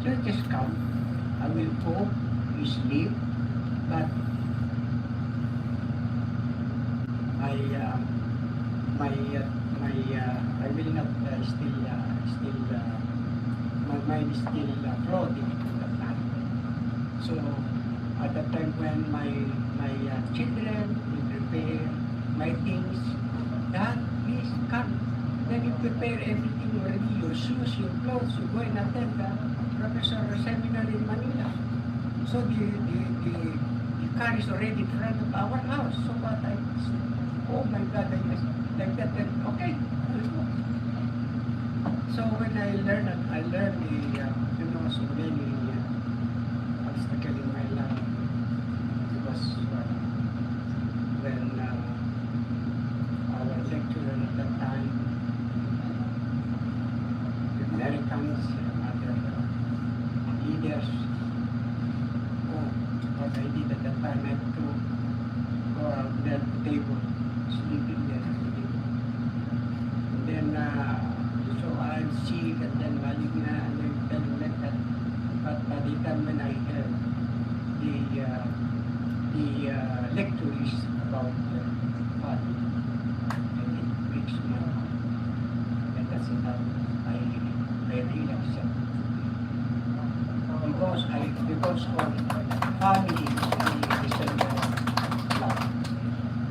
churches come, I will go, sleep, but my I will not my mind is still floating at that time. So at that time when my children will prepare my things, Dad, please come. Then you prepare everything already, your shoes, your clothes, you go and attend the professor seminar in Manila. So the car is already in front of our house. So what I said, oh my God, I must like that. Then okay, I'll go. So when I learned the so many obstacles in my life. Because when our lecturer at that time, the Americans and other leaders, what I did at that time, I had to go out there to the table, sleeping there. And then, so I'm sick and then maligna and then telling like that. But by the time when I heard the lecture is about body, and it breaks my heart. And that's how I really accept. Because of family is the center of love.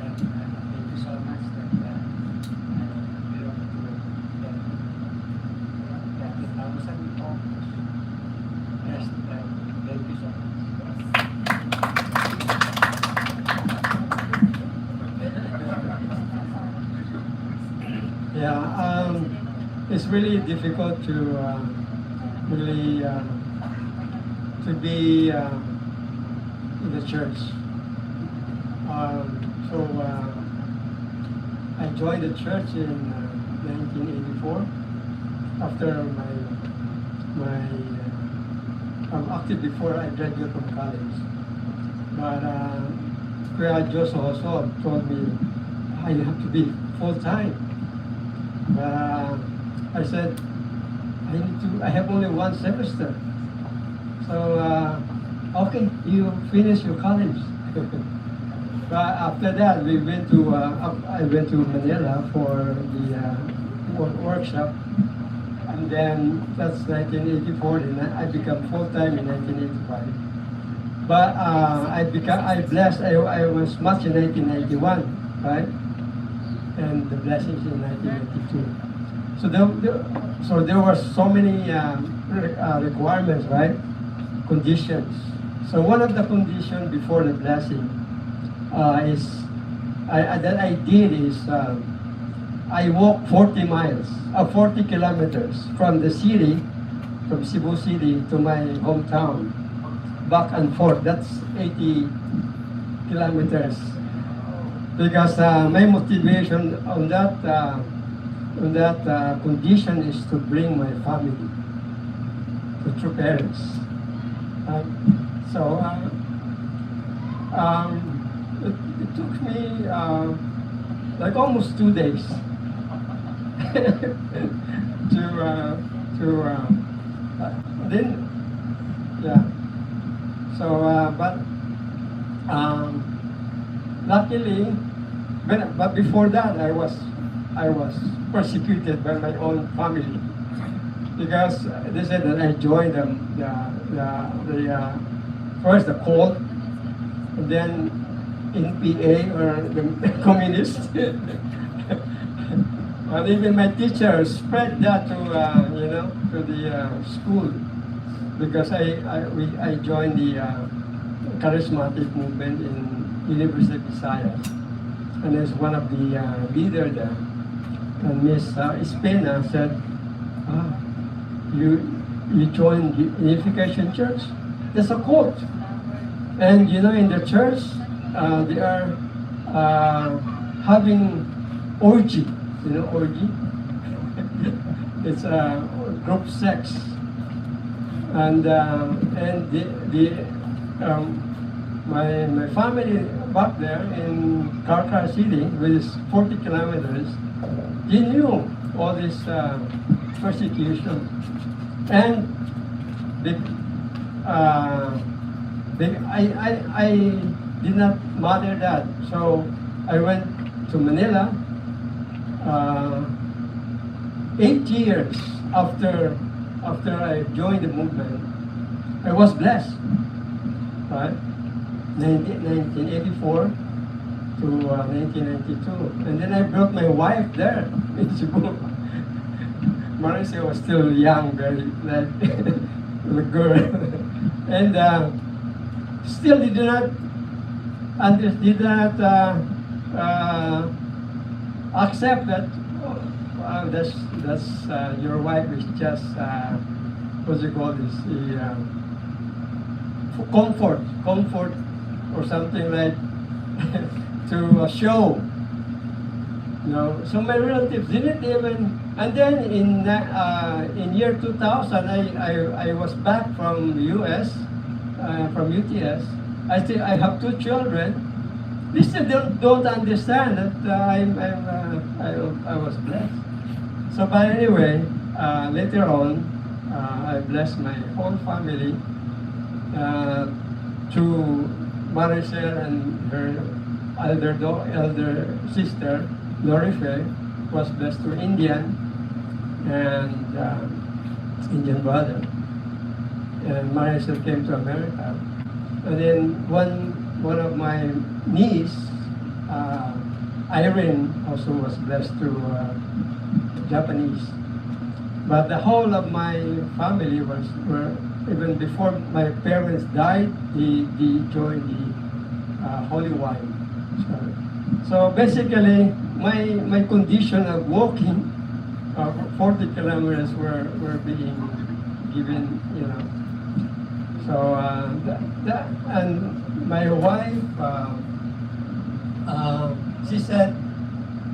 And thank you so much that belong to 30,000 offers. Yes, thank you so much. Yeah, it's really difficult to really to be in the church. I joined the church in 1984 after I'm active before I graduated from college. But Kuya Joseph also told me I have to be full time. I said I have only one semester. So okay, you finish your college. But after that, I went to Manila for the workshop, and then that's 1984, and I became full time in 1985. But I was much in 1991, right? And the blessings in 1992. So there were so many requirements, right? Conditions. So one of the conditions before the blessing I walked 40 kilometers from the city, from Cebu City to my hometown, back and forth. That's 80 kilometers. Because my motivation on that condition is to bring my family, to true parents. It took me like almost 2 days luckily, but before that I was persecuted by my own family because they said that I joined first the cult, and then NPA or the communists. And even my teacher spread that to the school because I joined the charismatic movement in University of Visayas, and as one of the leader there, and Miss Espena said, you joined the Unification Church? There's a cult. And in the church, they are having orgy. Orgy? It's a group sex. And my family back there in Carcar City, which is 40 kilometers, they knew all this persecution. And Be- uh, I did not mother that. So I went to Manila. Uh, 8 years after I joined the movement, I was blessed. Right, 1984 to 1992, and then I brought my wife there in Cebu. Marissa was still young, very like a girl, and still did not accept that. Oh, wow, that's your wife is just what's it called this comfort or something like to show. So my relatives didn't even. And then in year 2000, I was back from US, from UTS. I have two children. They still don't understand that I was blessed. So, but anyway, later on, I blessed my whole family to Maricel and her elder sister, Lorife, was blessed to Indian and Indian brother. And Maricel came to America. And then one of my niece, Irene, also was blessed to Japanese. But the whole of my family were even before my parents died, they joined the Holy Wine. So basically, my condition of walking 40 kilometers were being given, So and my wife, she said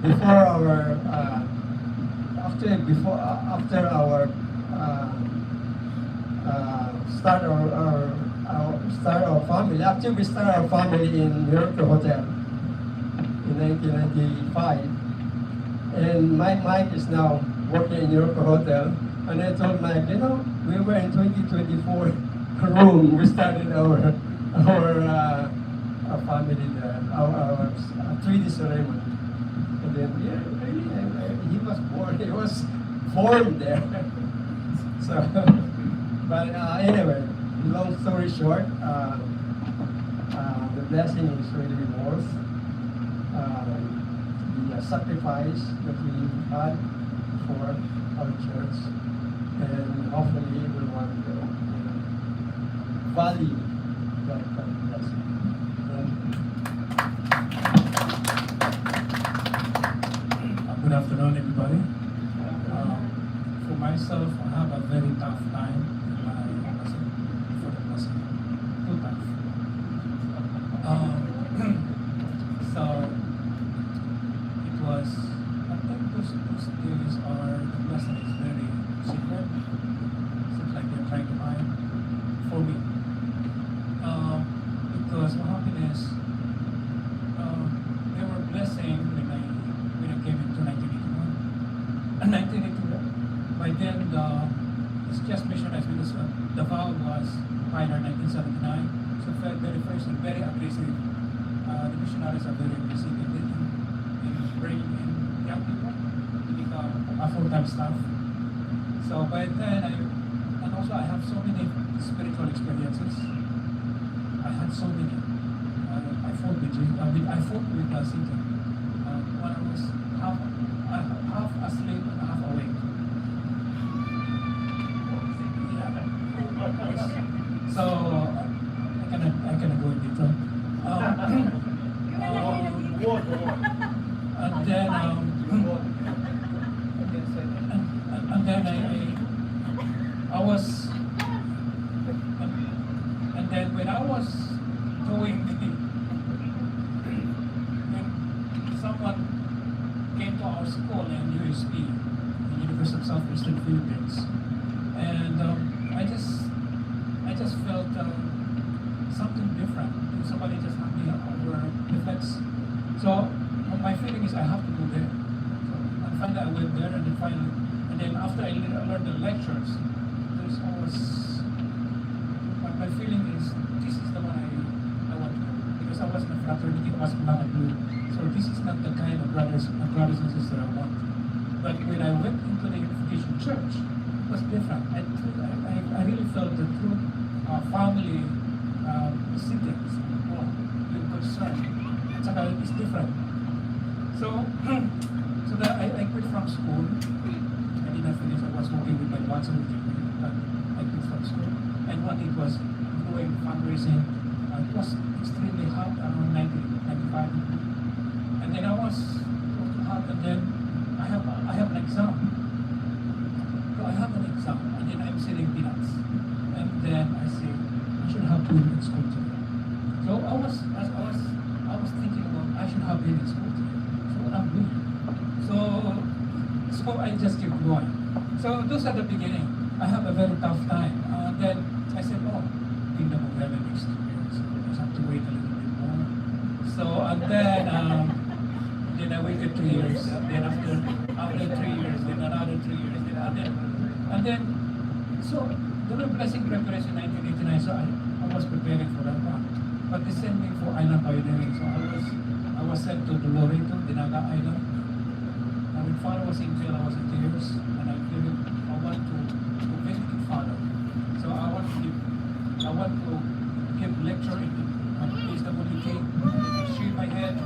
before our after our start our family. After we start our family in Miracle Hotel in 1995, and my Mike is now working in Miracle Hotel, and I told Mike, we were in 2024 room. We started our family there, our 3D ceremony. And then he was born. He was formed there. So, but anyway, long story short, the blessing is really worth the sacrifice that we had for our church, and hopefully we want to value that blessing. Good afternoon, everybody. For myself, I have a very tough time in my blessing, for the blessing. Too tough. So it was, I think those days are, the blessing is very secret. Seems like they're trying to hide for me. Because what happened is, they were blessing when I came into 1981. 1981. By then, it's just missionaries because the vow was pioneered 1979. So very first and very aggressive. The missionaries are very aggressive in bringing in young people to become a full-time staff. So by then, and also I have so many spiritual experiences. I had so many. I fought with Satan. When I was half asleep and half awake. Yeah. So I cannot go in detail. And then I was. And then when I was doing when someone came to our school in USP, the University of Southwestern Philippines, and I just felt something different. Somebody just had me over the fence. So my feeling is I have to go there. So and finally I went there, and then after I learned the lectures, there's always fraternity was black and blue. So this is not the kind of brothers and sisters I want. But when I went into the Unification Church, it was different. I really felt the true family settings, with concern. It's different. So, I quit from school. I did not finish. I was working with my bachelor's degree, but I quit from school. And what it was doing fundraising, it was extremely hot around 1995. And then I was hot, and then I have an exam. So I have an exam, and then I'm selling peanuts. And then I say, I should have been in school today. So I was thinking about I should have been in school today. So what I'm doing. So I just keep going. So those are the beginning. I have a very tough time. Then I said, Kingdom of Heaven next year. So I just have to wait a little bit more. So and then I waited 2 years. Then after 3 years, then another 3 years, and then so the blessing preparation 1989. So I was preparing for that one. But they sent me for island pioneering. So I was sent to Dolorito, Dinaga Island. And when Father was in jail, I was in tears, and I want to visit Father. So I want to give lecture in HWK. I shave my head. I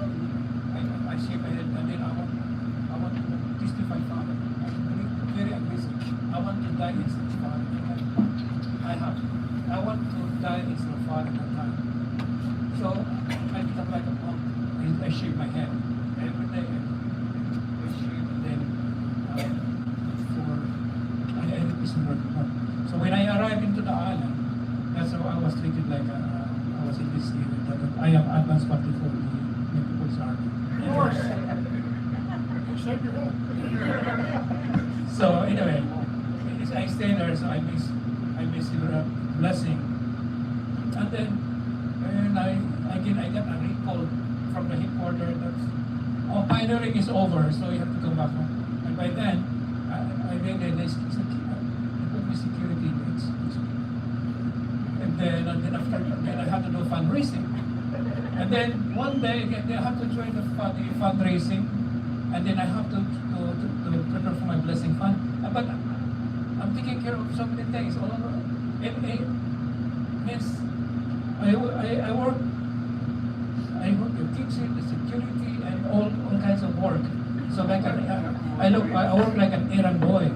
shave my head, and then I want to testify Father. I'm very aggressive. I want to die instead of Father. I want to die instead of Father that time. So I become like a monk. I shave my head every day. I shave, and then I listen to the monk. So when I arrived into the island, that's how I was treated like I was investigated that I am advanced party for the People's Army. Of course. So anyway, I stay there, so I miss your blessing. And then I got a recall from the headquarters that pioneering is over, so you have to come back home. And by then, I made a list. He said, they put me security needs. And then after that, I had to do fundraising. And then one day, I have to join the fundraising, and then I have to prepare for my blessing fund. But I'm taking care of so many things all over. I work the kitchen, the security, and all kinds of work. So like I work like an errand boy.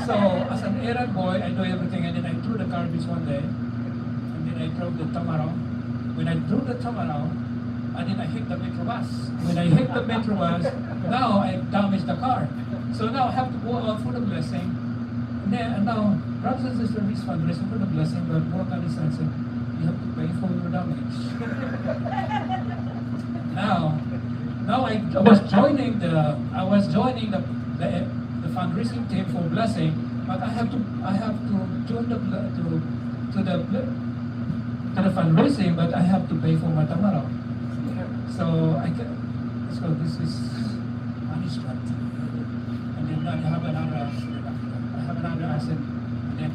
So as an errand boy, I do everything, and then I threw the garbage one day, and then I drove the tamaraw. When I drove the tamaraw, and then I hit the metro bus. When I hit the metro bus, now I damaged the car. So now I have to go out for the blessing. And now, brothers and sisters, this fundraising for the blessing, but more than this, I said, you have to pay for your damage. Now I was joining the fundraising team for blessing, but I have to join to the fundraising, but I have to pay for my tamaraw. So this is punishment. And then I have another asset. And then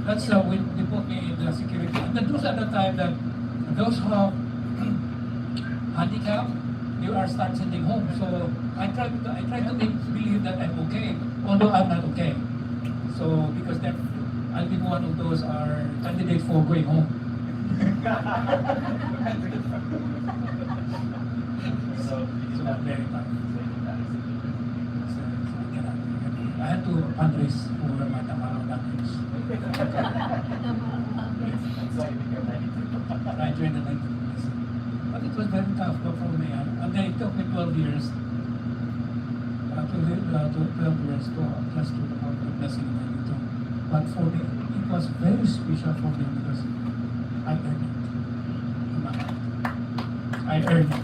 that's how they put me in the security. And then those at the time that those who have handicap, they are start sending home. So I try to believe that I'm okay, although I'm not okay. So because that I'll be one of those are candidates for going home. So very tough. I had to fundraise for my tamaraw damage. I joined the 19th. But it was very tough for me. And then it took me 12 years to 12 years to just to the blessing of the But for me, it was very special for me because I earned it. I earned it.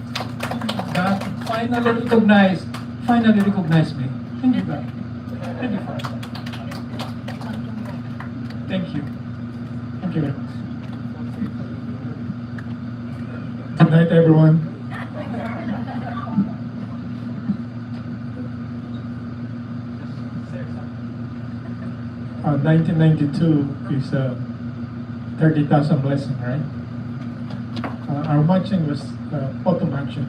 God finally recognized me. Thank you, God. Thank you, Father. Thank you. Thank you very much. Good night, everyone. 1992 is 30,000 blessing, right? our matching was photo matching.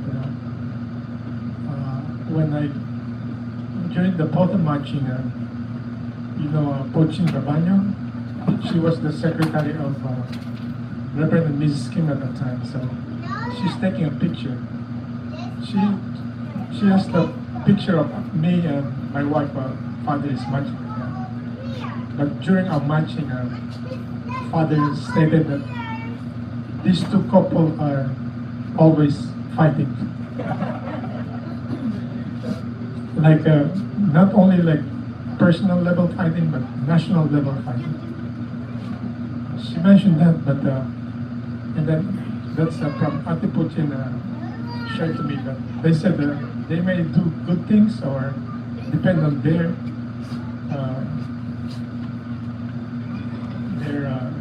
You know, when I during the photo matching, Poching Babanyo, she was the secretary of Reverend and Mrs. Kim at the time. So she's taking a picture. She has the picture of me and my wife. Father is matching. But during our matching, father stated that these two couple are always fighting. Like not only like personal level fighting, but national level fighting. She mentioned that, but and then that's from Ate Putin shared to me that they said they may do good things or depend on their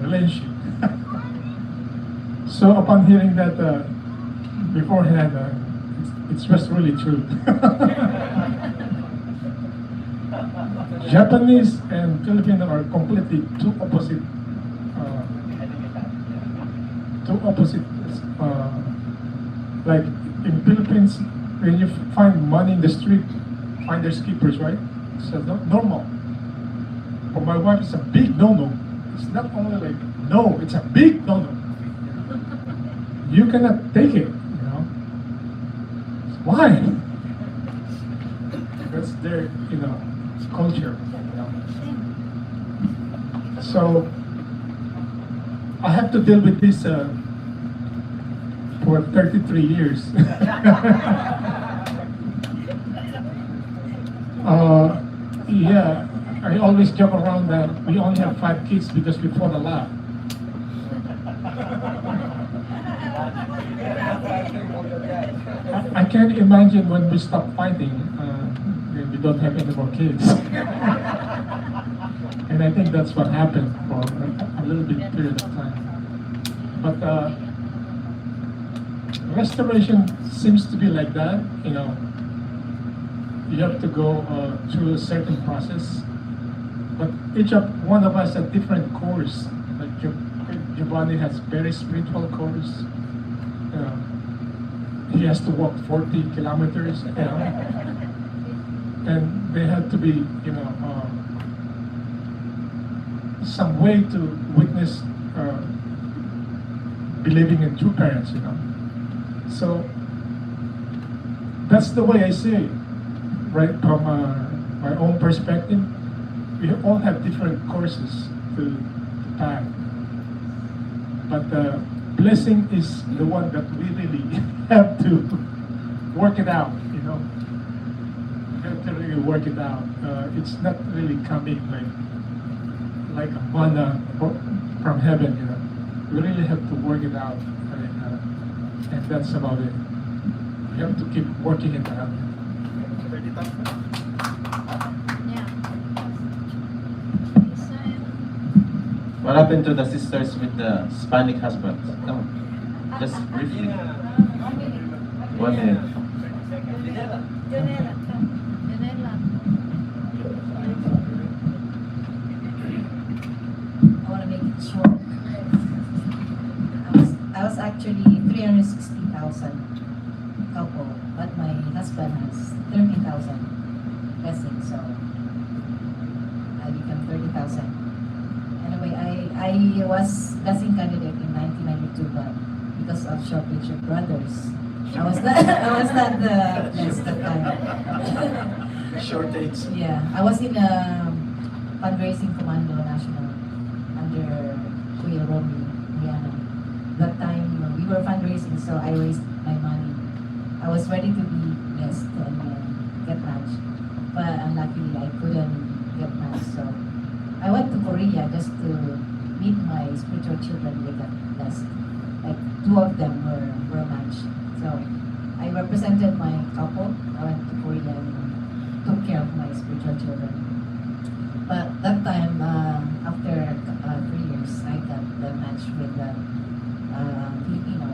relationship. So upon hearing that beforehand, it's just really true. Japanese and Filipino are completely two opposite. Like in Philippines, when you find money in the street, finders keepers, right? It's normal. For my wife, it's a big no-no. It's not only like no, it's a big no-no. You cannot take it, you know. Why? That's their, culture. So I have to deal with this for 33 years. Yeah, I always joke around that we only have 5 kids because we fought a lot. I can't imagine when we stop fighting, when we don't have any more kids. And I think that's what happened for a little bit period of time. But restoration seems to be like that, You have to go through a certain process. But each of one of us a different course. Like Giovanni has very spiritual course. He has to walk 40 kilometers, and they had to be, some way to witness believing in true parents, So that's the way I see it, right from my own perspective. We all have different courses to path, but blessing is the one that we really have to work it out, We have to really work it out. It's not really coming like a manna from heaven, We really have to work it out, and that's about it. We have to keep working it out. What happened to the sisters with the Hispanic husbands? No, just briefly. 1 minute. I want to make it short. I was actually 360,000 couple, but my husband has 30,000 blessing, so I become 30,000. Anyway, I was blessing candidate in 1992, but because of shortage of brothers, I was not the blessed that time. Shortage. Yeah, I was in a fundraising commando national under Kuya Romy, Rihanna. That time we were fundraising, so I raised my money. I was ready to be blessed and get matched, but unluckily I couldn't get matched. So I went to Korea just to meet my spiritual children. They got blessed. Like 2 of them were matched. So I represented my couple. I went to Korea and took care of my spiritual children. But that time, after 3 years, I got the match with the Filipino.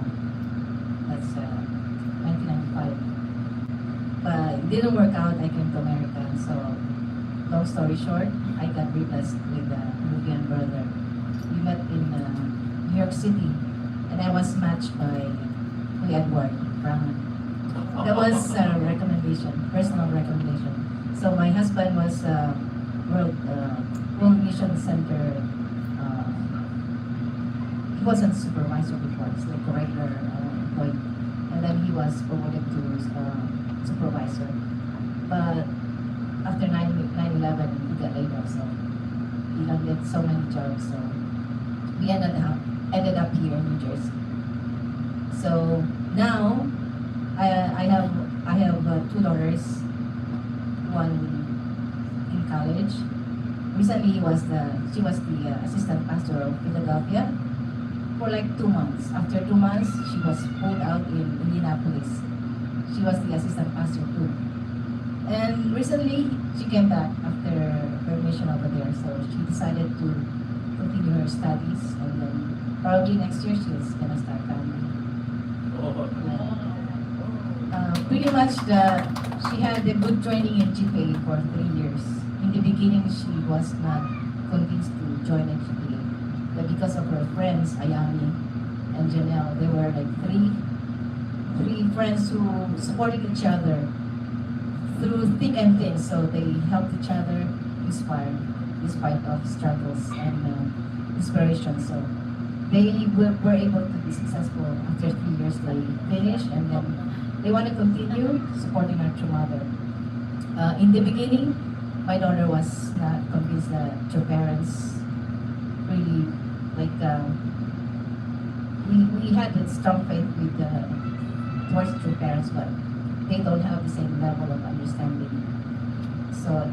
That's 1995. But it didn't work out. I came to America. So, long story short, I got reblessed with the Peruvian brother. We met in New York City. And I was matched by Kuya Edward Brahman. That was a recommendation, personal recommendation. So my husband was World Mission Center. He wasn't supervisor before; it's like a regular employee, and then he was promoted to supervisor. But after 9/11, he got laid off, so he landed so many jobs. So we ended up here in New Jersey. So now I have two daughters, one in college. Recently, she was the assistant pastor of Philadelphia for like 2 months. After 2 months, she was pulled out in Indianapolis. She was the assistant pastor too. And recently, she came back after her mission over there. So she decided to continue her studies, and then probably next year she's gonna start family. Pretty much she had a good training in GPA for 3 years. In the beginning, she was not convinced to join a GPA, but because of her friends, Ayami and Janelle, they were like three friends who supported each other through thick and thin. So they helped each other inspire despite of struggles and inspiration. So they were able to be successful. After 3 years, they finished, and then they want to continue supporting our true mother. In the beginning, my daughter was not convinced that her parents really like. We had a strong faith with towards true parents, but they don't have the same level of understanding. So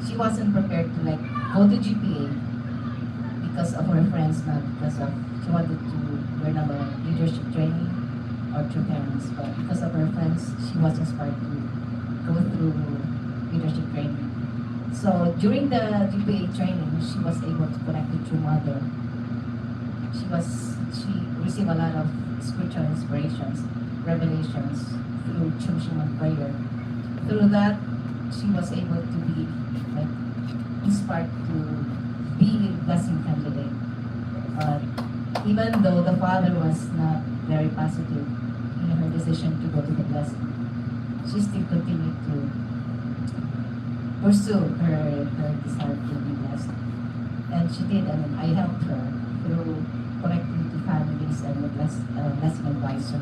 she wasn't prepared to like go to GPA because of her friends, not because of she wanted to learn about leadership training or true parents, but because of her friends, she was inspired to go through leadership training. So during the GPA training, she was able to connect with True Mother. She received a lot of spiritual inspirations, revelations through Chumshiman prayer. Through that, she was able to be like inspired to be a blessing candidate. Even though the father was not very positive in her decision to go to the blessing, she still continued to pursue her desire to be blessed. And she did, and I helped her through connecting to families and the blessing advisor.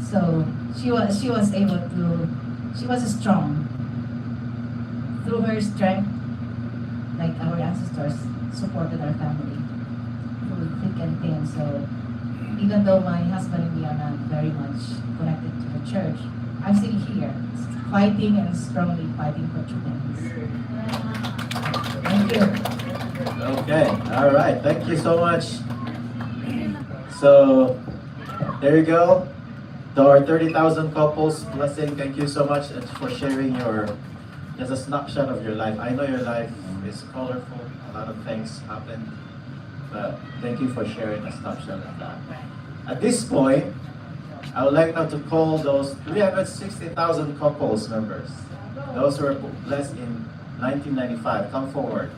So she was strong. Through her strength, like our ancestors supported our family through thick and thin. So even though my husband and me are not very much connected to the church, I'm still here, fighting and strongly fighting for true things. Thank you. Okay, all right. Thank you so much. So, there you go. To our 30,000 couples blessing, thank you so much for sharing just a snapshot of your life. I know your life is colorful, a lot of things happened, but thank you for sharing a snapshot of that. At this point, I would like now to call those 360,000 couples members, those who were blessed in 1995. Come forward.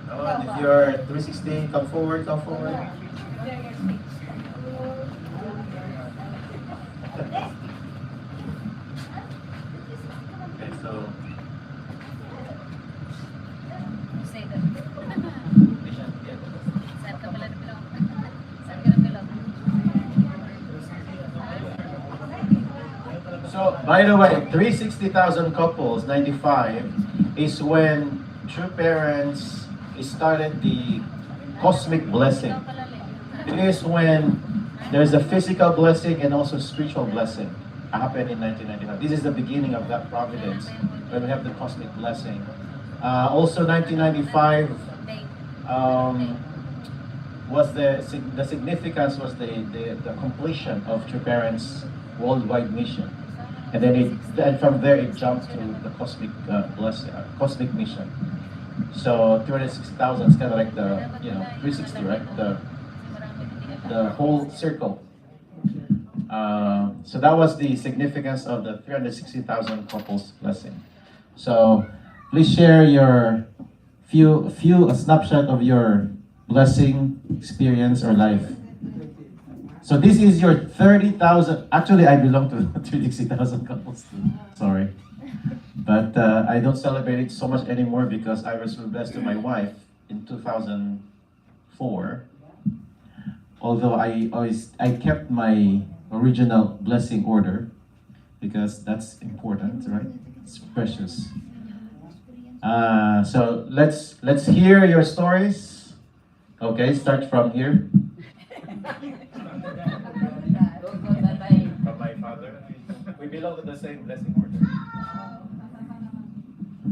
Come on, if you're 316, come forward, come forward. Okay, so by the way, 360,000 couples, 95, is when true parents started the cosmic blessing. It is when there's a physical blessing and also spiritual blessing happened in 1995. This is the beginning of that providence when we have the cosmic blessing. Also 1995 was the significance was the completion of True Parents' worldwide mission. And then from there it jumped to the cosmic blessing, cosmic mission. So 260,000 is kind of like the 360, right? The whole circle. So that was the significance of the 360,000 couples blessing. So please share a snapshot of your blessing, experience, or life? So this is your 30,000. Actually, I belong to 30,000 couples too. Sorry. But I don't celebrate it so much anymore because I was blessed to my wife in 2004. Although I kept my original blessing order because that's important, right? It's precious. So let's hear your stories. Okay, start from here. From my father. We belong to the same blessing order.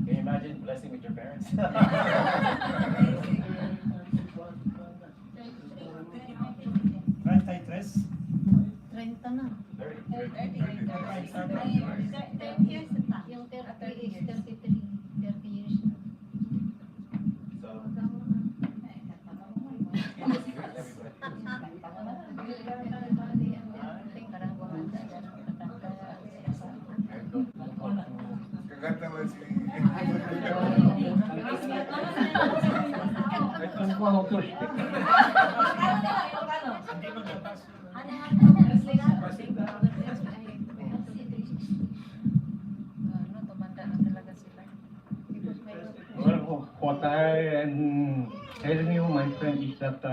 Can you imagine blessing with your parents? 30 na. 30. Yung 30 is 33. 30 years na. So, Well, what I am telling you, my friend, is that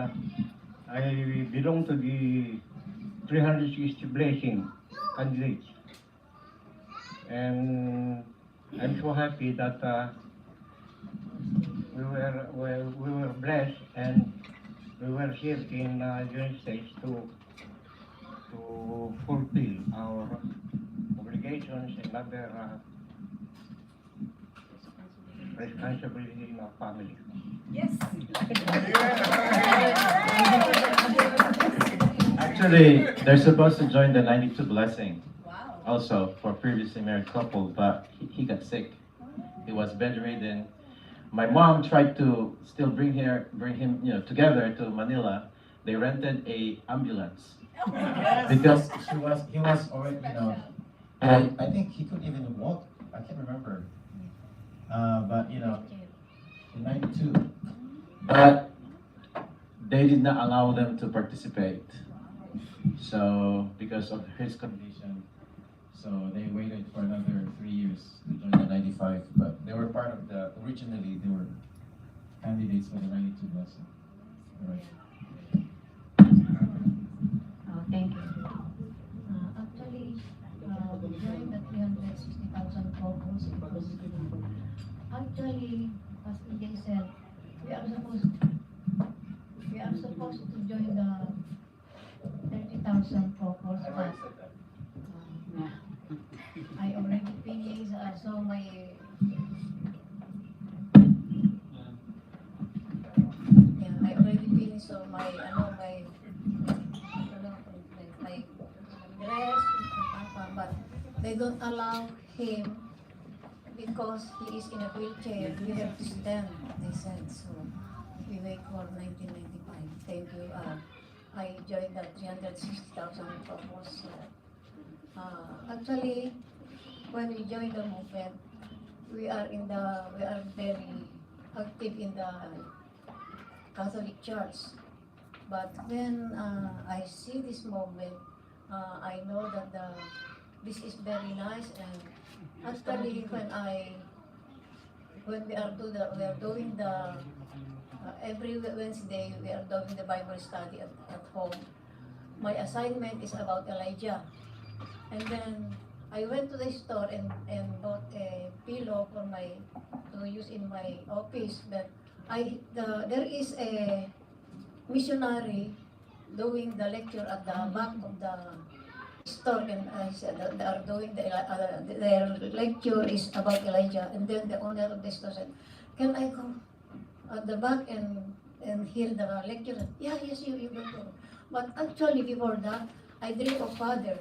I belong to the 360 blessing candidates. And I'm so happy that we were blessed and we were here in United States to fulfill our obligations and other responsibility in our family. actually, they're supposed to join the 92 blessing. Also for previously married couple, but he got sick. He was bedridden. My mom tried to still bring him, together to Manila. They rented a ambulance because he was already, and I think he couldn't even walk. I can't remember. But in 92, but they did not allow them to participate. So because of his condition, so they waited for another 3 years to join the 95. But they were part of originally they were candidates for the 92 blessing. Right. Thank you. Actually, during the 360,000 couples, actually, as EJ said, we are supposed to join the 30,000 couples, but I already finished, so my I already finished, so my dress, but they don't allow him because he is in a wheelchair. We have to stand, they said. So we wait for 1995. Thank you. I joined the 360,000 couples. Actually, when we joined the movement, we are very active in the Catholic Church. But when I see this movement, I know that this is very nice. And actually, when we are doing the every Wednesday we are doing the Bible study at home. My assignment is about Elijah, and then I went to the store and bought a pillow to use in my office. But there is a missionary doing the lecture at the back of the store, and I said that they are doing their lecture is about Elijah, and then the owner of the store said, "Can I go at the back and hear the lecture?" Yeah, yes, you go to. But actually, before that, I dream of Father.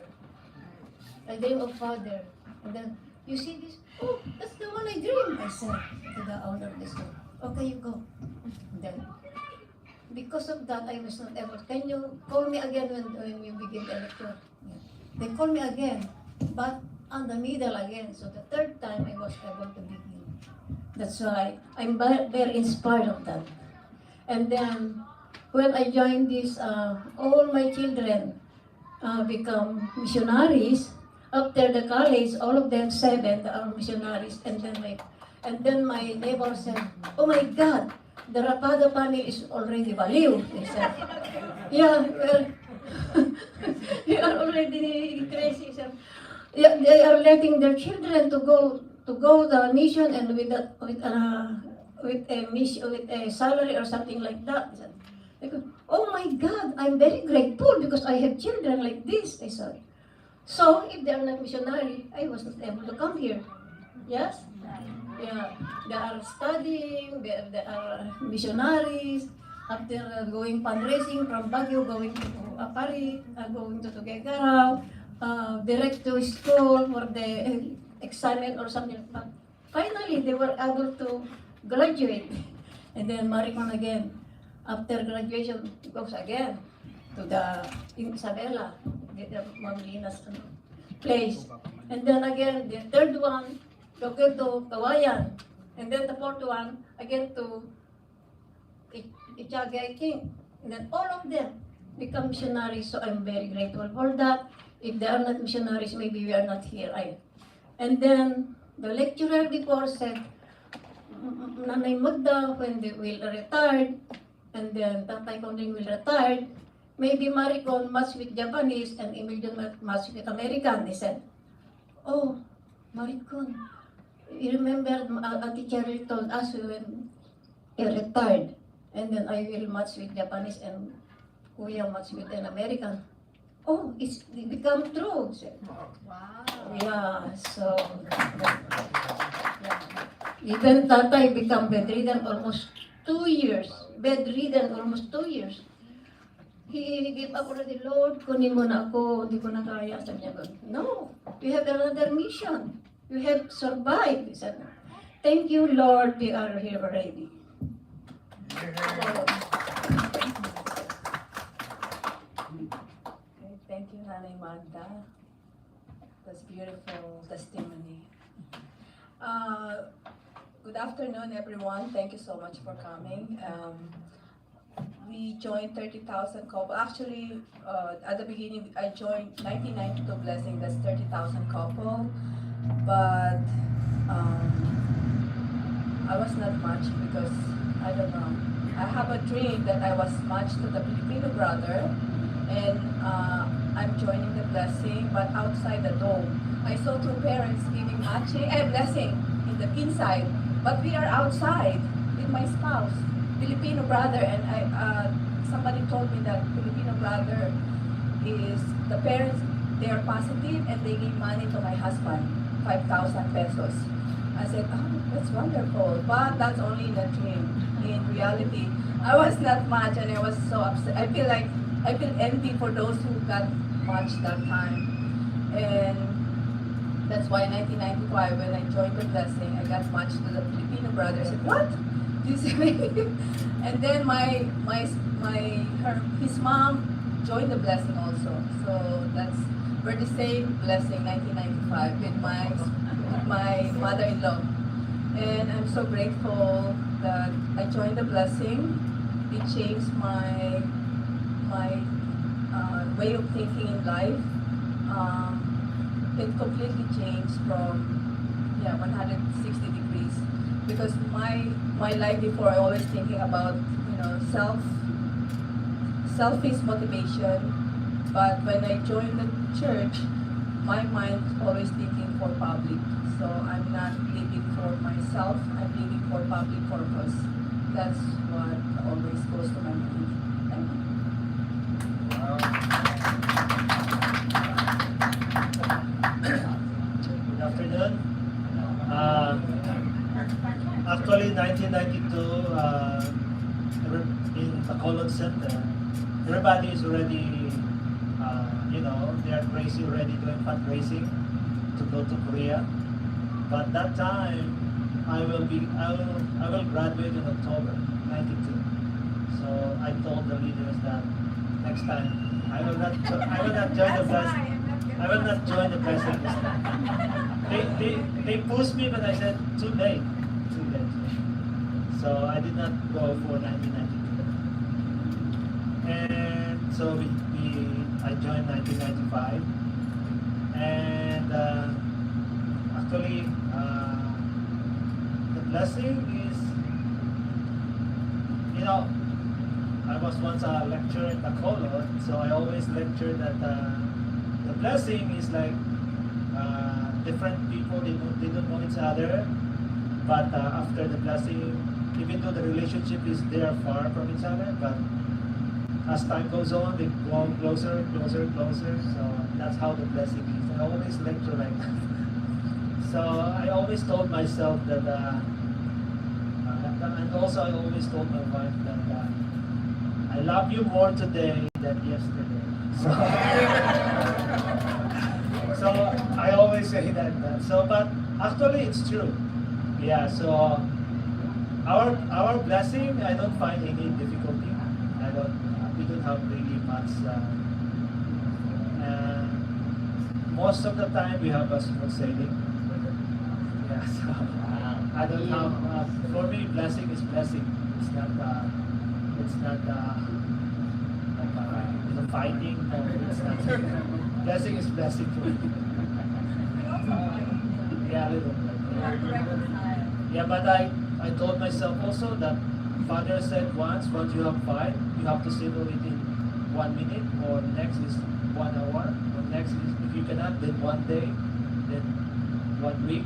And then, you see this? Oh, that's the one I dream. I said to the owner of the store, "Okay, you go." And then, because of that, I was not able. Can you call me again when you begin the lecture? Yeah. They called me again, but on the middle again. So the third time, I was able to begin. That's why I'm very inspired of that. And then when I joined this, all my children become missionaries. After the college, all of them 7 are missionaries. And then my neighbor said, "Oh my God, the Rapado family is already baliw." They said, "Yeah, well, they are already crazy." Sir. Yeah, they are letting their children to go the mission and with a mission with a salary or something like that. I said, I go, "Oh my God, I'm very grateful because I have children like this." I said. So if they are not missionary, I was not able to come here. Yes? Yeah, they are studying, they are missionaries. After going fundraising from Baguio, going to Apari, going to Tuguegarao, direct to school for the examen or something. But finally, they were able to graduate. And then Maricon again, after graduation, goes again to the in Isabela, the Mamlinas place. And then again, the third one, go to Kawayan. And then the fourth one, again to Ichaga, I think. And then all of them become missionaries, so I'm very grateful for that. If they are not missionaries, maybe we are not here. And then the lecturer before said, Nanay Magda, when they will retire, and then Tatay Konding will retire, maybe Maricon match with Japanese and Emilio match with American. They said, "Oh, Maricon, you remember a teacher told us when he retired, and then I will match with Japanese and Kuya match with an American." Oh, it become true. Said. Wow. Yeah, so yeah. Even Tatay become bedridden almost 2 years. Bedridden almost 2 years. He gave up already, "Lord, kunin mo na ako, hindi ko na kaya." Sabi niya, "No, you have another mission. You have survived." He said, "Thank you, Lord, we are here already." Okay, thank you, Nanay Magda. That's beautiful testimony. Good afternoon, everyone. Thank you so much for coming. We joined 30,000 couple. Actually, at the beginning, I joined 1992 Blessing. That's 30,000 couple. But I was not much because, I don't know, I have a dream that I was matched to the Filipino brother, and I'm joining the Blessing, but outside the dome. I saw 2 parents giving blessing in the inside, but we are outside with my spouse, Filipino brother, and somebody told me that Filipino brother is the parents. They are positive and they give money to my husband, 5,000 pesos. I said, "Oh, that's wonderful," but that's only in a dream. In reality, I was not much, and I was so upset. I feel envy for those who got much that time, and that's why in 1995, when I joined the Blessing, I got much to the Filipino brother. I said, "What? This and then his mom joined the Blessing also. So we're the same Blessing 1995 with my mother-in-law. And I'm so grateful that I joined the Blessing. It changed my way of thinking in life. It completely changed from 160 degrees, because my life before, I always thinking about selfish motivation, but when I joined the church, my mind always thinking for public. So I'm not living for myself, I'm living for public purpose. That's what always goes to my mind. Thank you. Good afternoon. Actually, 1992, in Bacolod Center, everybody is already, they are crazy already doing fundraising to go to Korea. But that time, I will graduate in October 92. So I told the leaders that next time I will not join the blessing. I will not join the blessing this time. They pushed me, but I said too late. So I did not go for 1992. And so I joined 1995. And actually, the blessing is, you know, I was once a lecturer in Bacolod, so I always lecture that the blessing is like different people, they don't know each other, but after the blessing, even though the relationship is they are far from each other, but as time goes on, they go closer, closer, closer. So that's how the blessing is. I always lecture like that. So I always told myself that, and also I always told my wife that I love you more today than yesterday. So, so I always say that. So, but actually it's true. Yeah. So our blessing, I don't find any difficulty. We don't have really much. Most of the time we have a smooth sailing. Yeah, so I don't have. For me, blessing is blessing. It's not. It's not like fighting. No, it's not. Blessing is blessing for me. Yeah, a little bit. Yeah, but I told myself also that Father said once you have fight, you have to settle it in 1 minute, or next is 1 hour, or next is, if you cannot, then 1 day, then 1 week.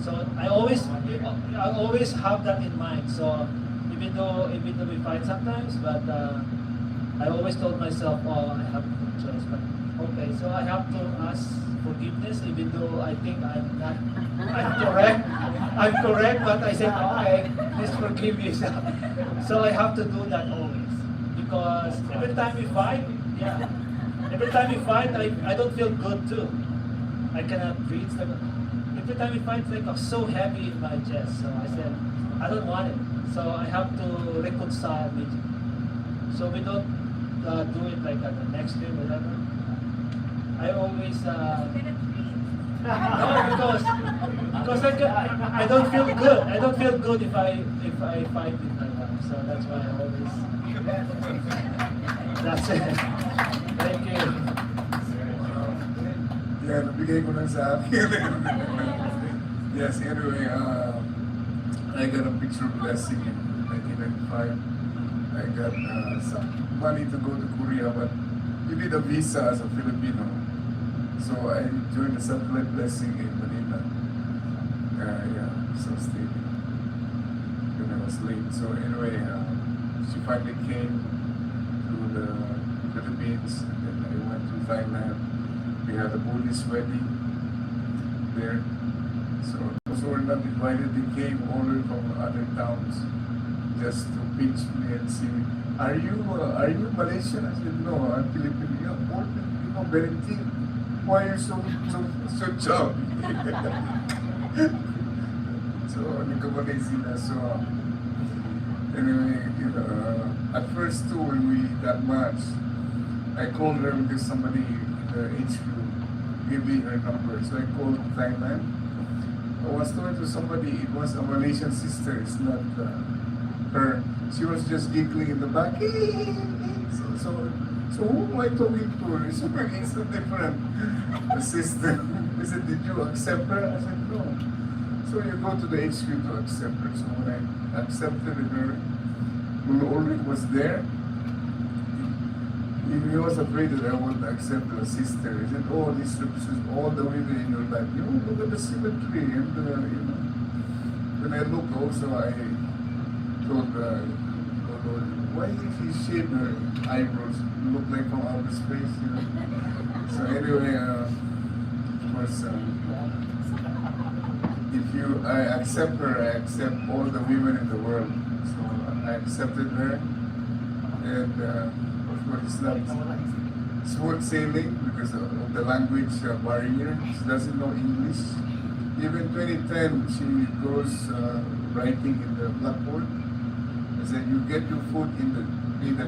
So I always have that in mind. So even though we fight sometimes, but I always told myself, oh, I have no choice. But okay, so I have to ask forgiveness, even though I think I'm correct, but I said, okay, please forgive me. So I have to do that always, because every time we fight, I don't feel good too. I cannot breathe. Every time we fight, it's like so heavy in my chest. So I said, I don't want it. So I have to reconcile with it. So we don't do it like at the next day, whatever. I always no, because I don't feel good. I don't feel good if I fight with my wife. So that's why I always. That's it. Thank you. Yeah, nabigay ko lang sa akin. Yes, anyway, I got a picture blessing in 1995. I got some money to go to Korea, but you need a visa as a Filipino. So I joined the satellite blessing in Manila. Yeah, so stayed when I was late. So anyway, she finally came to the Philippines, and then I went to Thailand. We had a Buddhist wedding there. So those who were not invited, they came all the way from other towns just to pinch me and see me. Are you Malaysian? I said, no, I'm Filipino. You're born in very thin. Why are you so chubby? So, nagka-Malaysian na. So, anyway, at first too, when we got matched, I called her because somebody in the HQ gave me her number. So I called Thailand. I was talking to somebody, it was a Malaysian sister, it's not her. She was just giggling in the back. So who am I talking to? It's a different sister. I said, did you accept her? I said, no. So you go to the HQ to accept her. So when I accepted her, when Ulrich was there, he was afraid that I would accept a sister. He said, oh, this represents all the women in your life. Look at the symmetry. And, when I look also, I told why did he shave her eyebrows? Look like from outer space, So anyway, of course, if I accept her, I accept all the women in the world. So I accepted her, and of course it's not smooth sailing because of the language barrier. She doesn't know English. Even 2010, she goes writing in the blackboard. I said, you get your food in the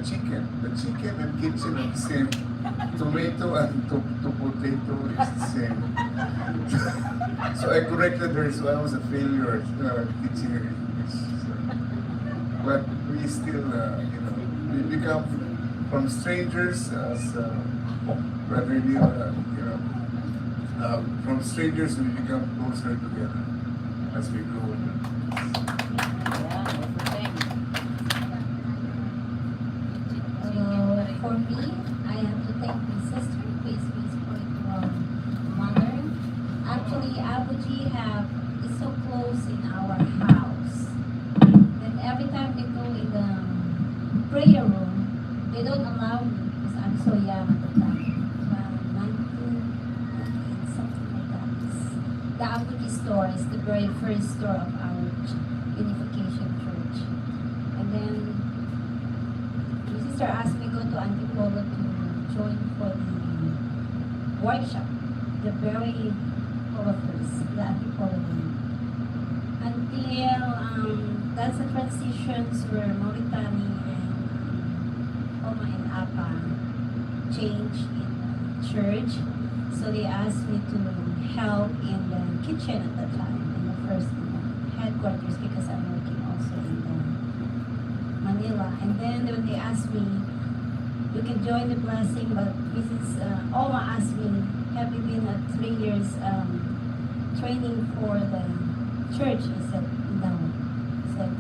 chicken. The chicken and kitchen are the same. Tomato and to potato is the same. So I corrected her, so I was a failure teaching her English. So, but we still, we become from strangers, as Brother Neil, from strangers we become closer together as we grow older. For me, I have to thank my sister, who is my spiritual mother. Actually, Abuji is so close in our house that every time they go in the prayer room, they don't allow me because I'm so young at the time. 19, something like that. The Abuji store is the very first store of our Unification Church. And then my sister asked me to go to Antipolo to join for the workshop, the very first, the Antipolo one. Until that's the transitions where Mauritani and Oma and Appa changed in the church. So they asked me to help in the kitchen at the time, in the first headquarters, because I'm working also in the Manila. And then when they asked me, you can join the blessing, but Mrs. Oma asked me, have you been at 3 years training for the church? I said, no. I said,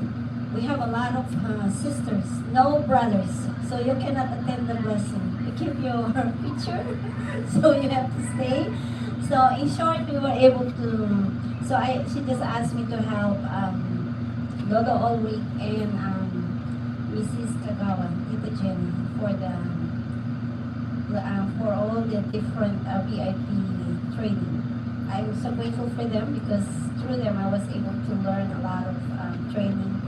we have a lot of sisters, no brothers, so you cannot attend the blessing. You keep your picture, so you have to stay. So in short, we were able to, she just asked me to help Logo Ulrich and Mrs. Catalan, Tita Jenny, for all the different VIP training. I'm so grateful for them because through them I was able to learn a lot of training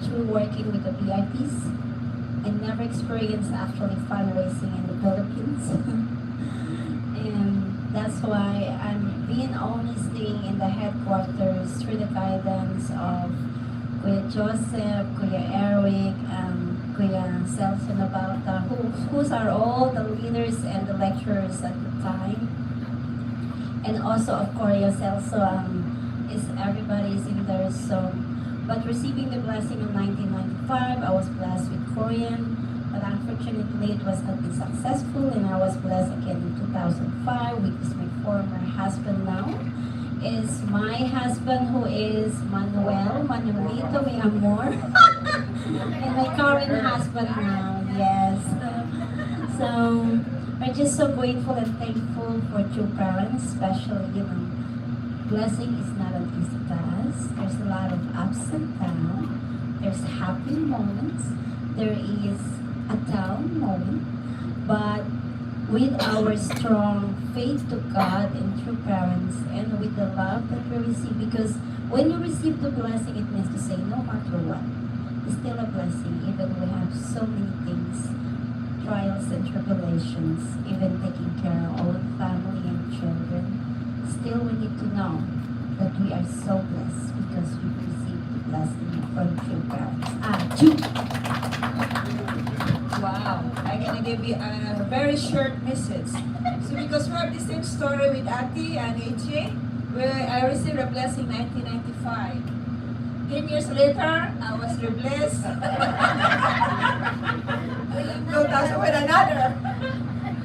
through working with the VIPs. I never experienced actually fundraising in the Philippines. And that's why I'm being only staying in the headquarters through the guidance of Kuya Joseph, Kuya Eric, Kuya Celso Nabalta, whose are all the leaders and the lecturers at the time. And also, of course, Celso everybody is in there. So, but receiving the blessing in 1995, I was blessed with Korean, but unfortunately it was not been successful, and I was blessed again in 2005, which is my former husband now. Is my husband, who is Manuelito Mi Amor, and my current husband now, yes. So, we're just so grateful and thankful for true parents, especially, blessing is not an easy task. There's a lot of ups and downs. There's happy moments. There is a down moment. But with our strong faith to God and true parents, and with the love that we receive, because when you receive the blessing, it means to say, no matter what, it's still a blessing, even we have so many things, trials and tribulations, even taking care of our family and children. Still, we need to know that we are so blessed because we received the blessing from true parents. Wow, I'm gonna give you a very short message. So because we have the same story with Ati and AJ, where I received a blessing 1995. 10 years later, I was reblessed. With another.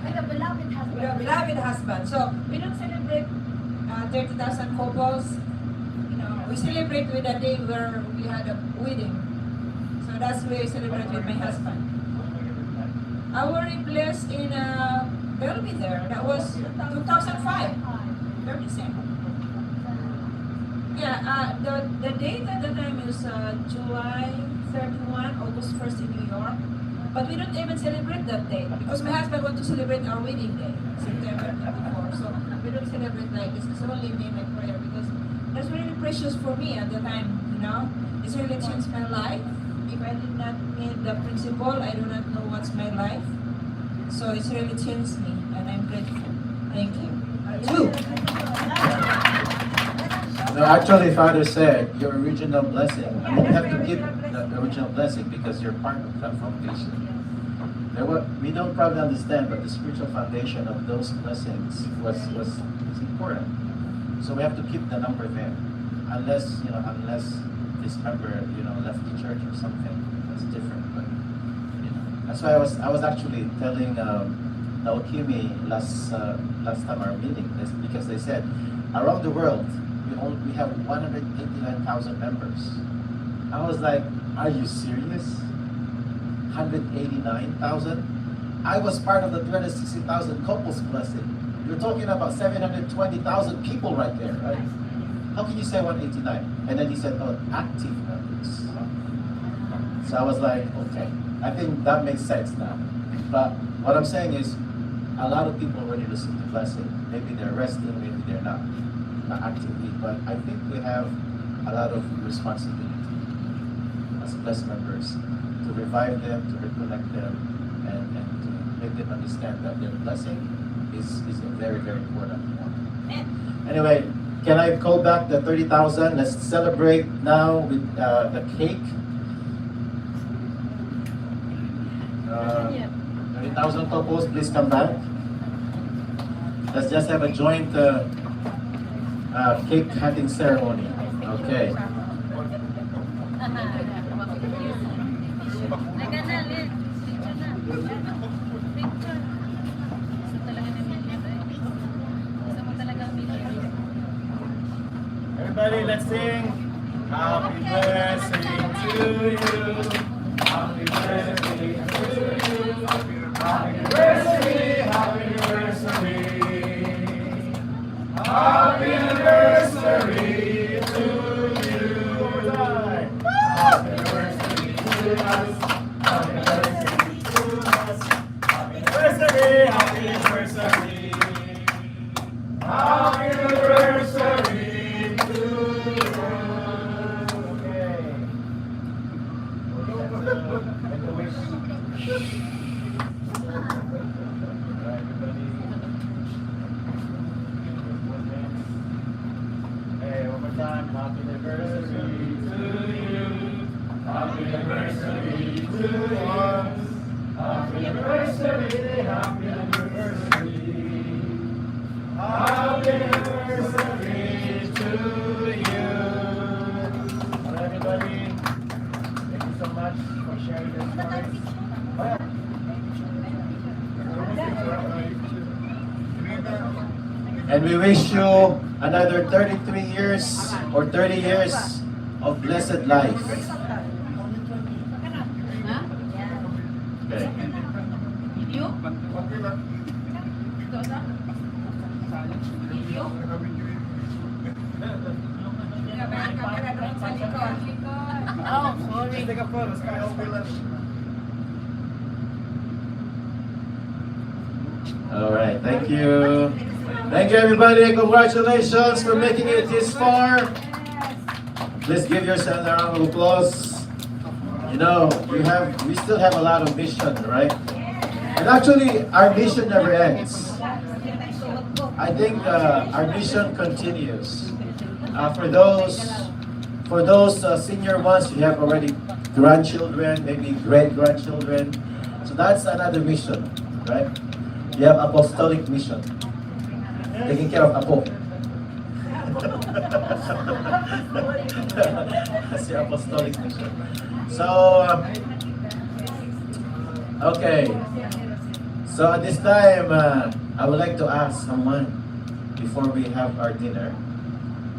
With a beloved husband. So we don't celebrate 30,000 couples. We celebrate with a day where we had a wedding. So that's where we celebrate with my husband. I was blessed in Belvedere. That was 2005. Very same. Yeah, the date at the time is July 31, August 1st in New York. But we don't even celebrate that day because my husband wants to celebrate our wedding day, September 24. So we don't celebrate like this. It's only me and my prayer because that's really precious for me at the time, It's really changed my life. If I did not meet the principle, I do not know what's my life. So it's really changed me, and I'm grateful. Thank you. No, actually, Father said your original blessing. You have to keep the original blessing because you're part of that foundation. We don't probably understand, but the spiritual foundation of those blessings was important. So we have to keep the number there, unless this member left the church or something. That's different. But That's why I was actually telling Naokimi last time our meeting, because they said around the world we have 189,000 members. I was like, are you serious? 189,000? I was part of the 360,000 couples blessing. You're talking about 720,000 people right there, right? How can you say 189? And then he said, oh, active members. So I was like, okay, I think that makes sense now. But what I'm saying is, a lot of people already listen to blessing. Maybe they're resting, maybe they're not actively. But I think we have a lot of responsibility as blessed members to revive them, to reconnect them, and to make them understand that their blessing is a very, very important one. Anyway, can I call back the 30,000? Let's celebrate now with the cake. 30,000 couples, please come back. Let's just have a joint cake cutting ceremony. Okay. Everybody, let's sing. Happy birthday to you. Happy birthday to you. Happy anniversary. Happy anniversary. Happy anniversary to you. Happy anniversary to us. Happy anniversary to us. Happy anniversary. Happy anniversary. Happy anniversary. Hey, one more time. Happy anniversary to you. Happy anniversary to us. Happy anniversary. Happy anniversary. Happy anniversary to you. Hello, everybody. Thank you so much for sharing your stories. And we wish you another 33 years or 30 years of blessed life. Okay. All right, thank you. Thank you, everybody. Congratulations for making it this far. Please give yourselves a round of applause. You know, we still have a lot of mission, right? And actually, our mission never ends. I think our mission continues. For those senior ones, you have already grandchildren, maybe great-grandchildren. So that's another mission, right? You have apostolic mission. Taking care of Apo. That's your apostolic mission. So, okay. So at this time, I would like to ask someone, before we have our dinner,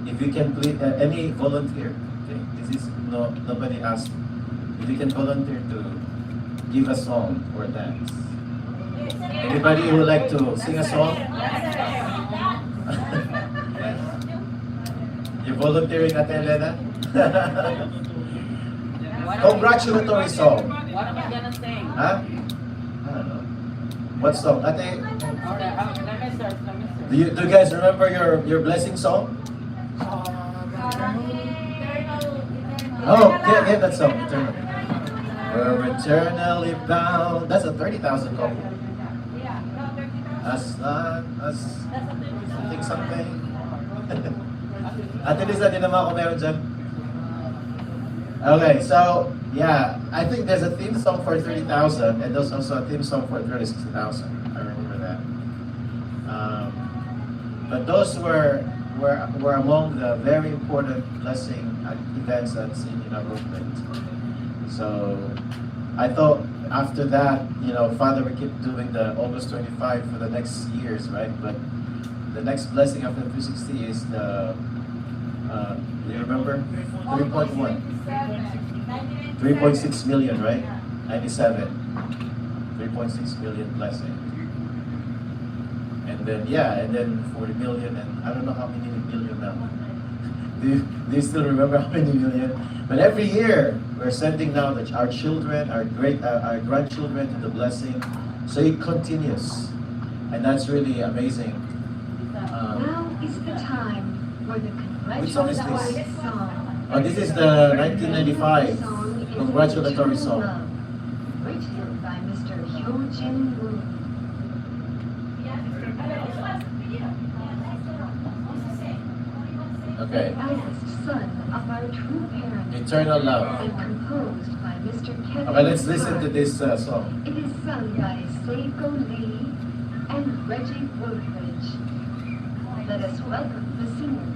if you can please, any volunteer, okay? This is, nobody asked. If you can volunteer to give a song or dance. Anybody who would like to sing a song? You're volunteering, Ate Elena? Congratulatory song. What am I gonna sing? Huh? I don't know. What song? Ate? Okay, let me search. Do you guys remember your blessing song? Oh, yeah, that song. Eternal. We're eternally bound. That's a 30,000 couple. As long as something. Ate Lisa, di naman ako meron dyan. Okay, so, yeah, I think there's a theme song for 30,000 and there's also a theme song for 36,000. I remember that. But those were among the very important blessing events that's in our movement. So I thought after that, you know, Father, we keep doing the August 25 for the next years, right? But the next blessing after 360 is the, do you remember? 3.1. 3.6 million, right? 97. 3.6 million blessing. And then, yeah, and then 40 million, and I don't know how many million now. Do you still remember how many million? But every year, we're sending now our children, our grandchildren to the blessing. So it continues. And that's really amazing. Now is the time for the Which song is this? congratulatory song. Oh, this is the 1995 Song is congratulatory True song. Love, written by Mr. Hyo Jin Woo. Okay. Eldest son of our true parents. Eternal Love. And composed by Mr. Kevin. Okay, let's listen to this song. It is sung by Seiko Lee and Reggie Woodridge. Let us welcome the singers.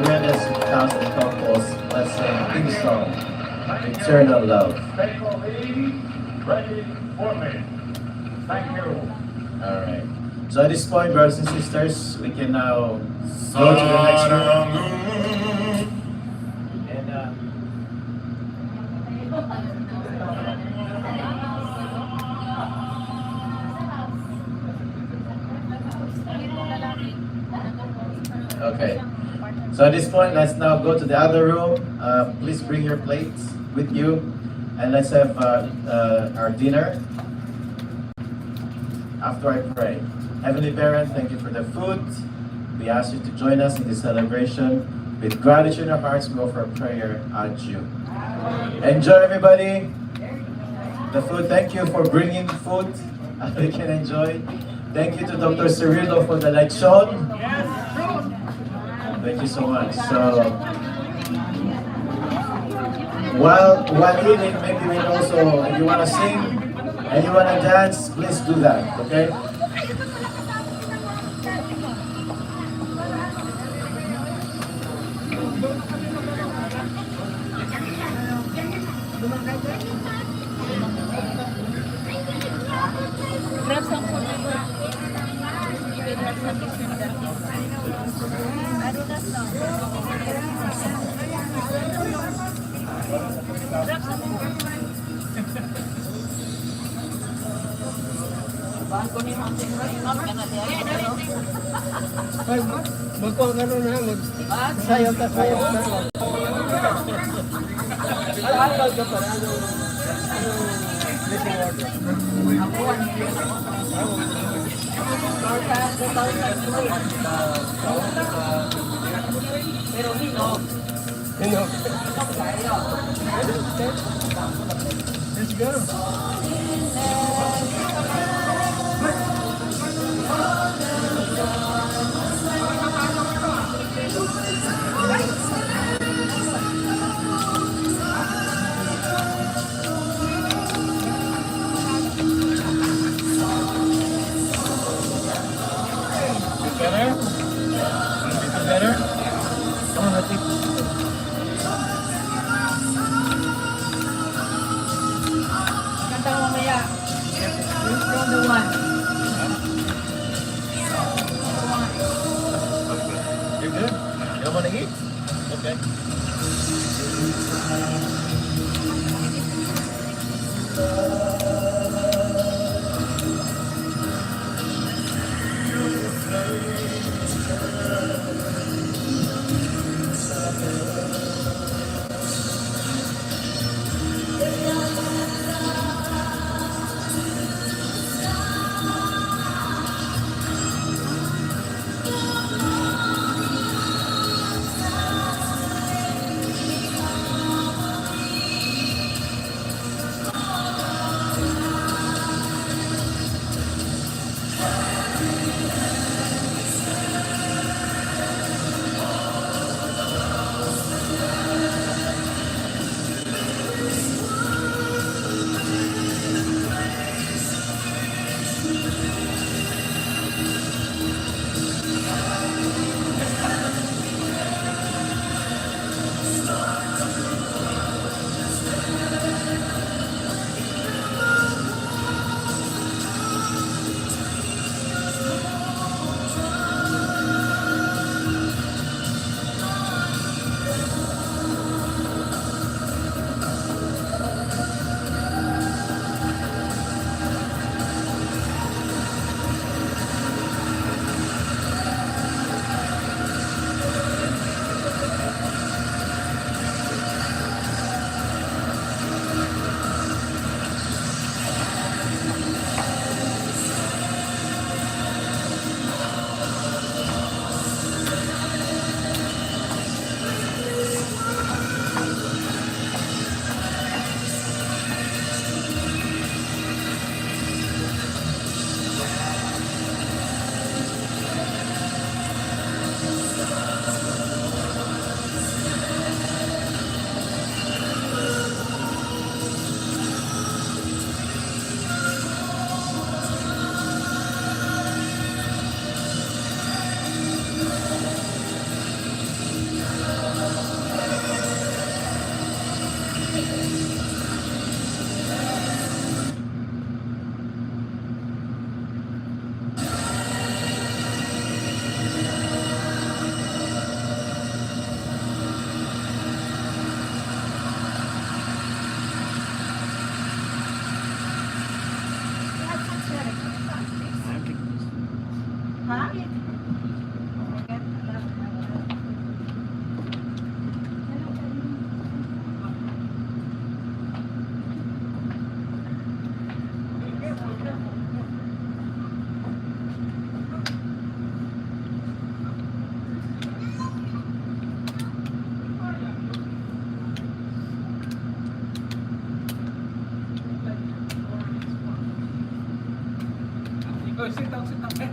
300,000 couples blessing theme song, Eternal Love. Ready for me. Thank you. Alright. So at this point, brothers and sisters, we can now go to the next room. And okay. So at this point, let's now go to the other room. Please bring your plates with you, and let's have our dinner. After I pray. Heavenly Parent, thank you for the food. We ask you to join us in this celebration. With gratitude in our hearts, we offer a prayer at you. Enjoy, everybody. The food. Thank you for bringing food we can enjoy. Thank you to Dr. Cirillo for the lechon. Thank you so much. So, while eating, maybe we also, if you want to sing and you want to dance, please do that, okay? Grab some food. Grab some food. I do that now. Grab some food. Magkuha ka nun ha, sayaw ta. Ano ka pala? Missing order. Pero hinog. Hinog. Let's go. Better? Come on, let's eat. Kanta mo mamaya. From the one. You good? You don't want to eat? Okay. go. Sit down. Sit down. Hey,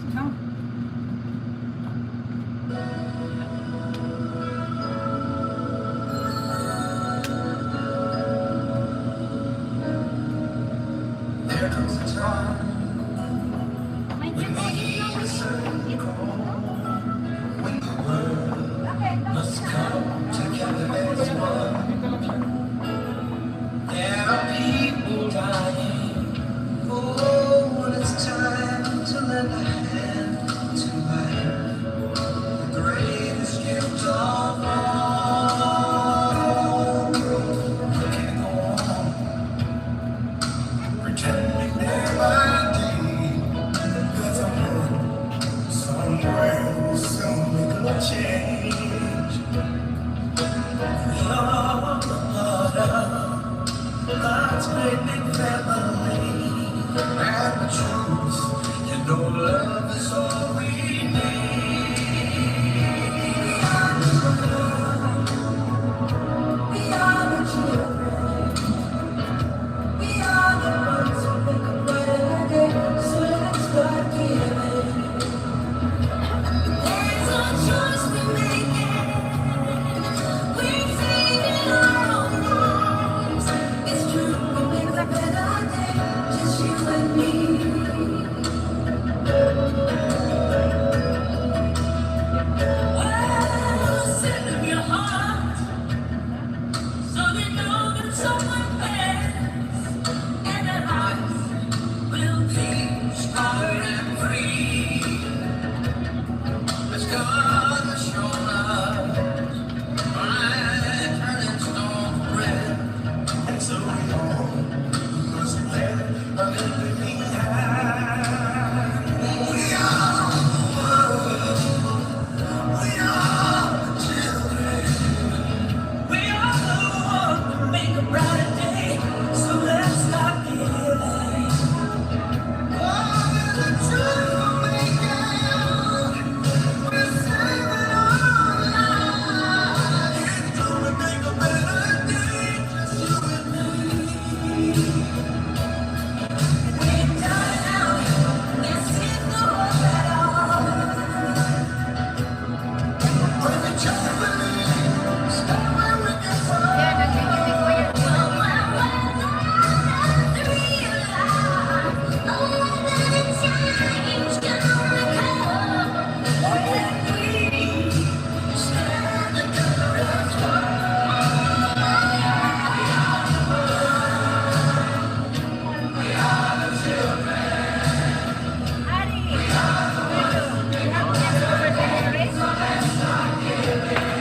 sit down. There comes a time when the circle, when the world must come together as one. There are people dying. Oh, when it's time to lend a hand to life, the greatest gift of all. We can't go on pretending day by day that someone somewhere will soon make a change. Love, God's great big family, and the truth, you know, love is all we need. We are the children. We are the ones who make a brighter day. So let's start giving. There's no choice we're making. We're saving our own lives. It's true, we make a better day. Just you and me. Well, send your heart so they know that someone cares, and their hearts will be stronger and free. As God has shown us by turning stone to bread, and so we all must let a little bit behind. We are the world. We are the children. We are the ones to make a brighter day. So let's start giving. Oh, there's a truth we're making. We're saving our lives. It's gonna make a better day. Just you and me. We're dying out. This is no hope at all. When the children believe, start where we can find. Ari, you have to over the race.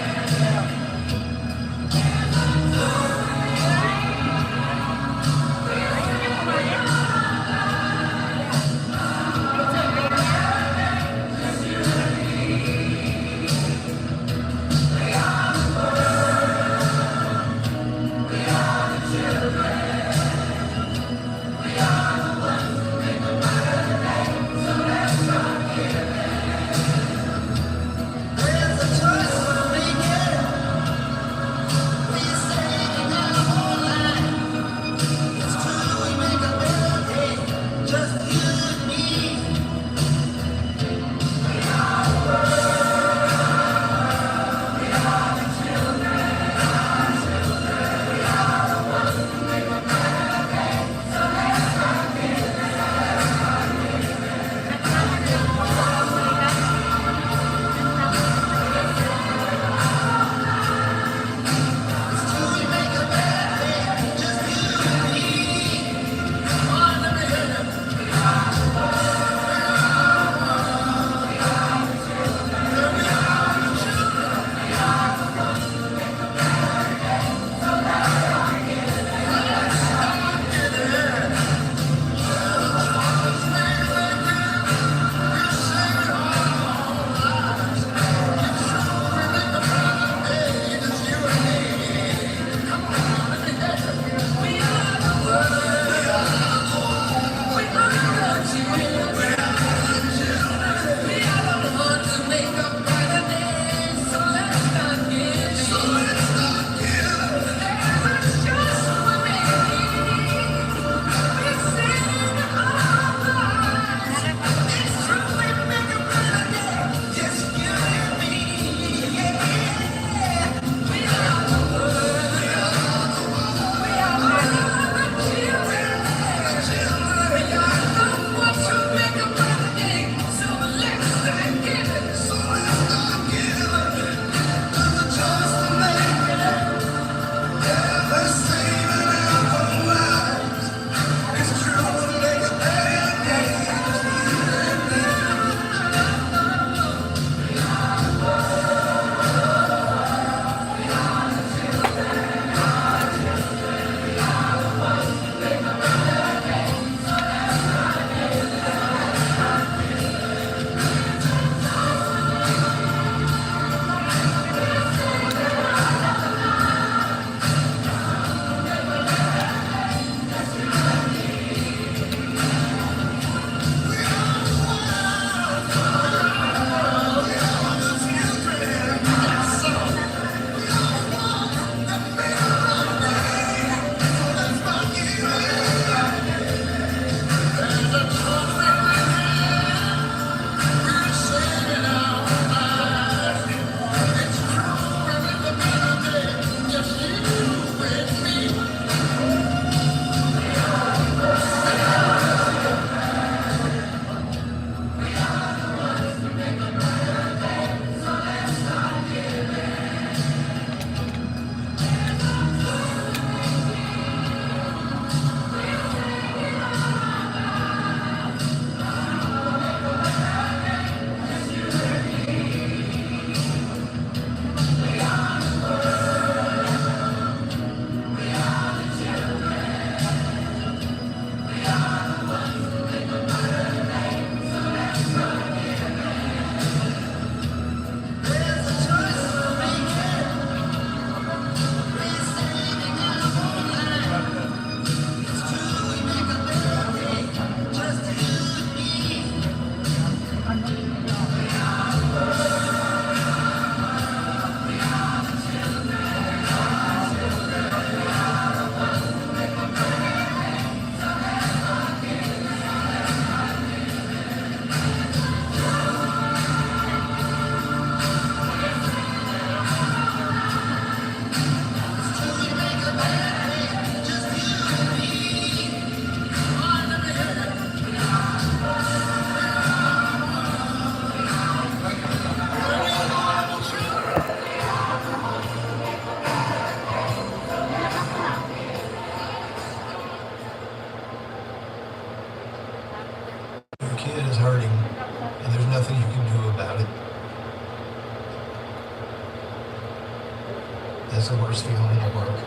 That's the worst feeling in the world.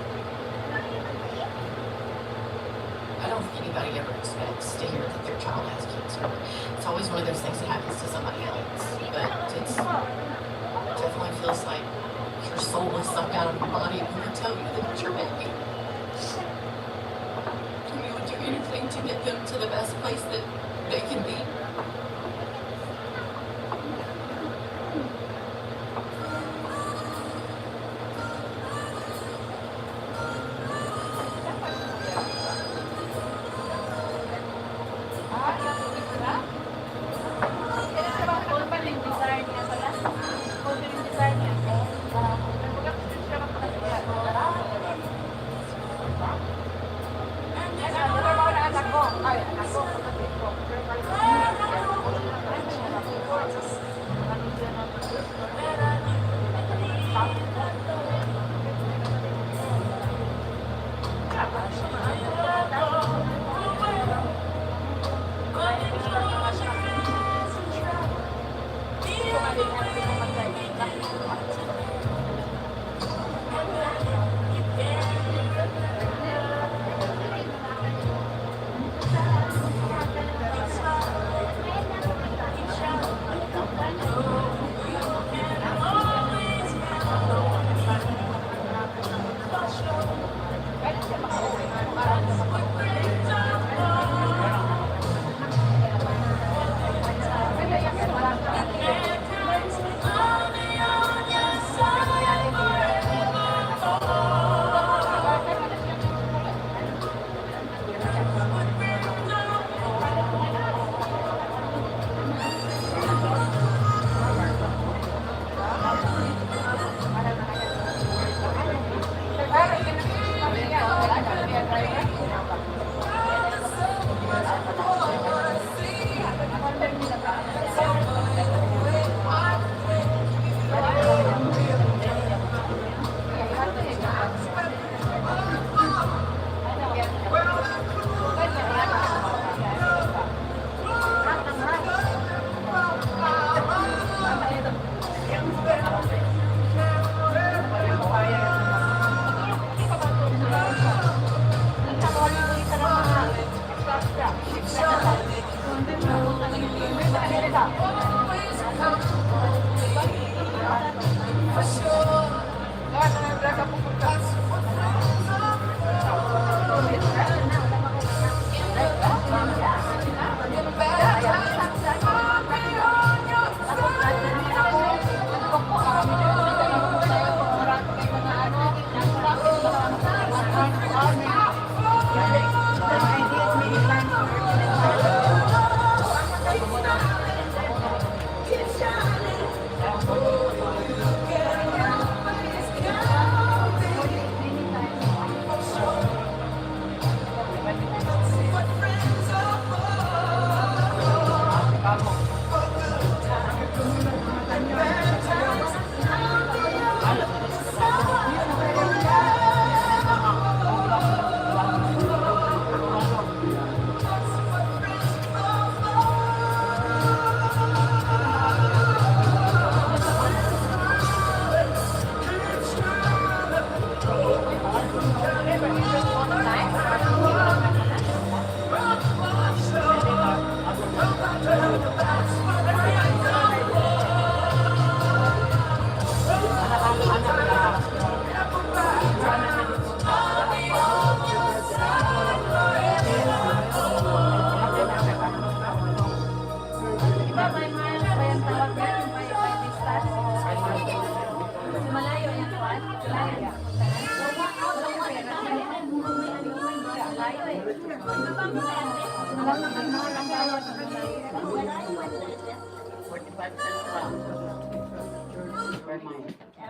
I don't think anybody ever expects to hear that their child has cancer. It's always one of those things that happens to somebody else. But it definitely feels like your soul is sucked out of your body when they tell you that it's your baby. And you would do anything to get them to the best place that they can be.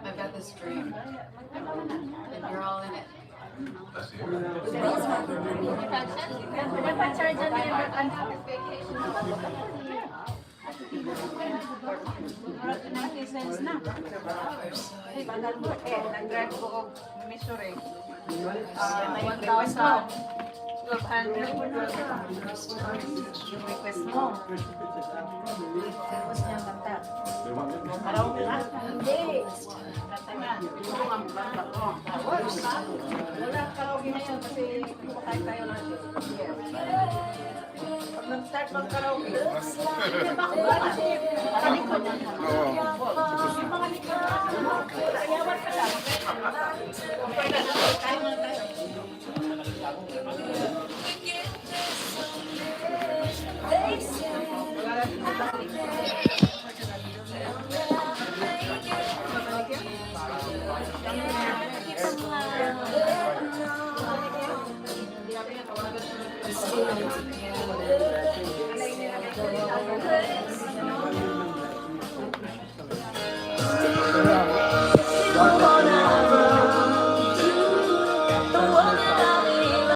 I've got this dream, and you're all in it. Nag-drive ko og Missouri. 1,000. 1,200. Request mo. Tapos niya banta. Araw na? Hindi. Kata niya. Ito ang banta ko. Kahit tayo lang siya. Pag nag-start ng karaoke, hindi ba ako ba? Kalikod na. Yung mga likod. Ayawan ka lang. Okay na. Tayo muna tayo. Thank you.